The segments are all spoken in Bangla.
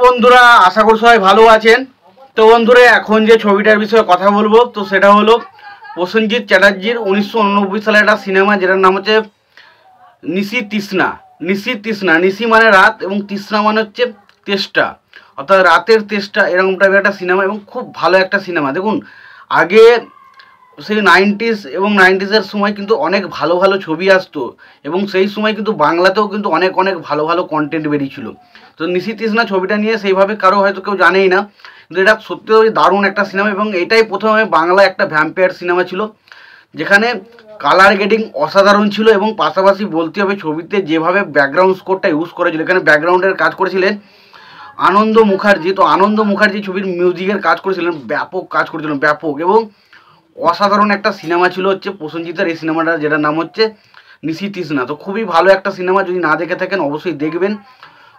বন্ধুরা, আশা করি সবাই ভালো আছেন। তো বন্ধুরা, এখন যে ছবিটার বিষয়ে কথা বলবো তো সেটা হলো প্রসেনজিৎ চ্যাটার্জির 1989 সালে একটা সিনেমা, যেটার নাম হচ্ছে নিশি তৃষ্ণা। নিশি তৃষ্ণা, নিশি মানে রাত এবং তৃষ্ণা মানে হচ্ছে তেষ্টা, অর্থাৎ রাতের তেষ্টা, এরকম টাইপের একটা সিনেমা এবং খুব ভালো একটা সিনেমা। দেখুন, আগে সেই 90s এবং 90s-এর সময় কিন্তু অনেক ভালো ভালো ছবি আসতো এবং সেই সময় কিন্তু বাংলাতেও কিন্তু অনেক অনেক ভালো ভালো কন্টেন্ট বেরিয়েছিল। তো নিশি তৃষ্ণা ছবিটা নিয়ে সেইভাবে কারো হয়তো কেউ জানেই না, কিন্তু এটা সত্যিও দারুণ একটা সিনেমা এবং এটাই প্রথমে বাংলা একটা ভ্যাম্পায়ার সিনেমা ছিল, যেখানে কালার গ্রেডিং অসাধারণ ছিল এবং পাশাপাশি বলতে হবে ছবিতে যেভাবে ব্যাকগ্রাউন্ড স্কোরটা ইউজ করেছিল, এখানে ব্যাকগ্রাউন্ডের কাজ করেছিলেন আনন্দ মুখার্জি। তো আনন্দ মুখার্জি ছবির মিউজিকের কাজ করেছিলেন, ব্যাপক কাজ করেছিলেন, ব্যাপক এবং অসাধারণ একটা সিনেমা ছিল হচ্ছে প্রসেনজিতের এই সিনেমাটা, যেটার নাম হচ্ছে নিশি তৃষ্ণা। তো খুবই ভালো একটা সিনেমা, যদি না দেখে থাকেন অবশ্যই দেখবেন।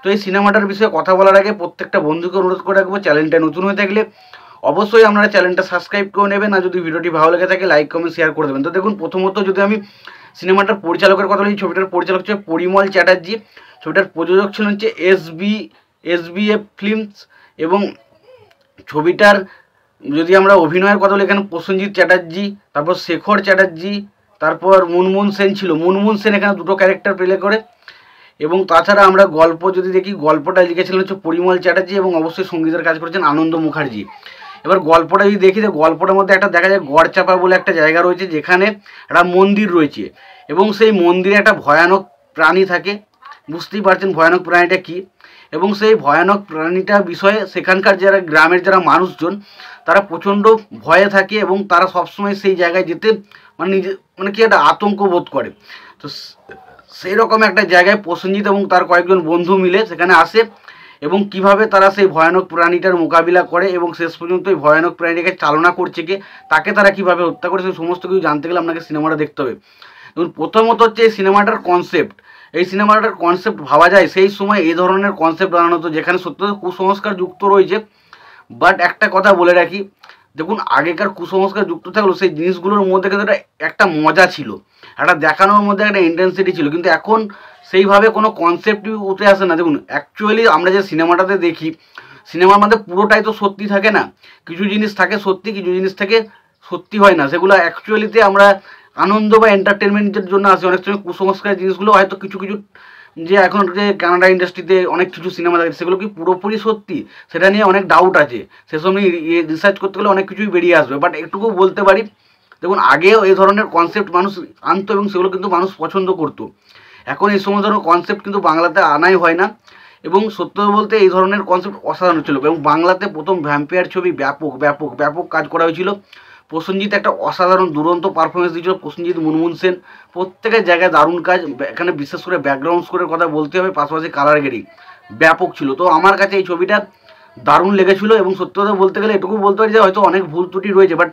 তো এই সিনেমাটার বিষয়ে কথা বলার আগে প্রত্যেকটা বন্ধুকে অনুরোধ করে রাখবো, চ্যানেলটা নতুন হয়ে থাকলে অবশ্যই আপনারা চ্যানেলটা সাবস্ক্রাইব করে নেবেন, আর যদি ভিডিওটি ভালো লেগে থাকে লাইক কমেন্ট শেয়ার করে দেবেন। তো দেখুন, প্রথমত যদি আমি সিনেমাটার পরিচালকের কথা বলি, ছবিটার পরিচালক হচ্ছে পরিমল চ্যাটার্জি, ছবিটার প্রযোজক ছিলেন হচ্ছে এসবিএফ ফিল্মস এবং ছবিটার যদি আমরা অভিনয়ের কথা বলি, এখানে প্রসেনজিৎ চ্যাটার্জি, তারপর শেখর চ্যাটার্জি, তারপর মুনমুন সেন ছিল। মুনমুন সেন এখানে দুটো ক্যারেক্টার প্লে করে এবং তাছাড়া আমরা গল্প যদি দেখি, গল্পটা লিখেছিলেন হচ্ছে পরিমল চ্যাটার্জি এবং অবশ্যই সঙ্গীতের কাজ করেছেন আনন্দ মুখার্জি। এবার গল্পটা যদি দেখি, যে গল্পটার মধ্যে একটা দেখা যায় গড়চাপা বলে একটা জায়গা রয়েছে, যেখানে একটা মন্দির রয়েছে এবং সেই মন্দিরে একটা ভয়ানক প্রাণী থাকে। বুঝতেই পারছেন ভয়ানক প্রাণীটা কী, এবং সেই ভয়ানক প্রাণীটার বিষয়ে সেখানকার যারা গ্রামের যারা মানুষজন তারা প্রচণ্ড ভয়ে থাকে এবং তারা সবসময় সেই জায়গায় যেতে মানে কি একটা আতঙ্ক বোধ করে। তো সেই রকম একটা জায়গায় প্রসেনজিৎ এবং তার কয়েকজন বন্ধু মিলে সেখানে আসে এবং কিভাবে তারা সেই ভয়ানক প্রাণীটার মোকাবিলা করে এবং শেষ পর্যন্ত এই ভয়ানক প্রাণীটাকে চালনা করছে কে, তাকে তারা কিভাবে হত্যা করে, সেই সমস্ত কিছু জানতে গেলে আপনাকে সিনেমাটা দেখতে হবে। এবং প্রথমত হচ্ছে এই সিনেমাটার কনসেপ্ট, এই সিনেমাটার কনসেপ্ট ভাবা যায় সেই সময় এই ধরনের কনসেপ্ট বানানো হতো, যেখানে সত্য কুসংস্কার যুক্ত রয়েছে। বাট একটা কথা বলে রাখি, দেখুন আগেকার কুসংস্কার যুক্ত থাকলেও সেই জিনিসগুলোর মধ্যে কিন্তু একটা মজা ছিল, একটা দেখানোর মধ্যে একটা ইন্টেন্সিটি ছিল, কিন্তু এখন সেইভাবে কোনো কনসেপ্টই উঠে আসে না। দেখুন অ্যাকচুয়ালি আমরা যে সিনেমাটাতে দেখি, সিনেমার মধ্যে পুরোটাই তো সত্যি থাকে না, কিছু জিনিস থাকে সত্যি, কিছু জিনিস থাকে সত্যি হয় না। সেগুলো অ্যাকচুয়ালিতে আমরা আনন্দ বা এন্টারটেনমেন্টের জন্য আসে। অনেক সময় কুসংস্কার জিনিসগুলো হয়তো কিছু কিছু, যে এখন যে কানাডা ইন্ডাস্ট্রিতে অনেক কিছু সিনেমা থাকে সেগুলো কি পুরোপুরি সত্যি, সেটা নিয়ে অনেক ডাউট আছে, সেসব নিয়ে রিসার্চ করতে গেলে অনেক কিছুই বেরিয়ে আসবে। বাট একটুকু বলতে পারি, দেখুন আগেও এই ধরনের কনসেপ্ট মানুষ আনতো এবং সেগুলো কিন্তু মানুষ পছন্দ করতো। এখন এই সমস্ত ধরনের কনসেপ্ট কিন্তু বাংলাতে আনাই হয় না এবং সত্য বলতে এই ধরনের কনসেপ্ট অসাধারণ ছিল এবং বাংলাতে প্রথম ভ্যাম্পায়ার ছবি ব্যাপক ব্যাপক ব্যাপক কাজ করা হয়েছিল। প্রসেনজিৎ একটা অসাধারণ দুরন্ত পারফরমেন্স দিয়েছিল, প্রসেনজিৎ, মুনমুন সেন প্রত্যেকের জায়গায় দারুণ কাজ। এখানে বিশেষ করে ব্যাকগ্রাউন্ড স্কোরের কথা বলতে হবে, পাশাপাশি কালার গ্রেডিং ব্যাপক ছিল। তো আমার কাছে এই ছবিটা দারুণ লেগেছিলো এবং সত্যি কথা বলতে গেলে এটুকু বলতে পারি যে হয়তো অনেক ভুল ত্রুটি রয়েছে, বাট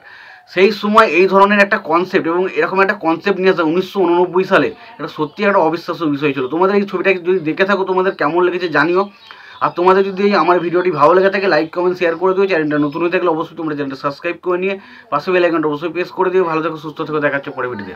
সেই সময় এই ধরনের একটা কনসেপ্ট এবং এরকম একটা কনসেপ্ট নিয়ে আসা 1989 সালে, এটা সত্যি একটা অবিশ্বাস্য বিষয় ছিল। তোমাদের এই ছবিটা যদি দেখে থাকো তোমাদের কেমন লেগেছে জানিও, আর তোমাদের যদি আমার ভিডিওটি ভালো লেগে থাকে লাইক কমেন্ট শেয়ার করে দিও। চ্যানেলটা নতুন হয়ে থাকলে অবশ্যই তোমরা চ্যানেলটা সাবস্ক্রাইব করে নিয়ে পাশে বেল আইকনটা অবশ্যই প্রেস করে দিও। ভালো থেকো, সুস্থ থেকো, দেখা হচ্ছে পরের ভিডিওতে।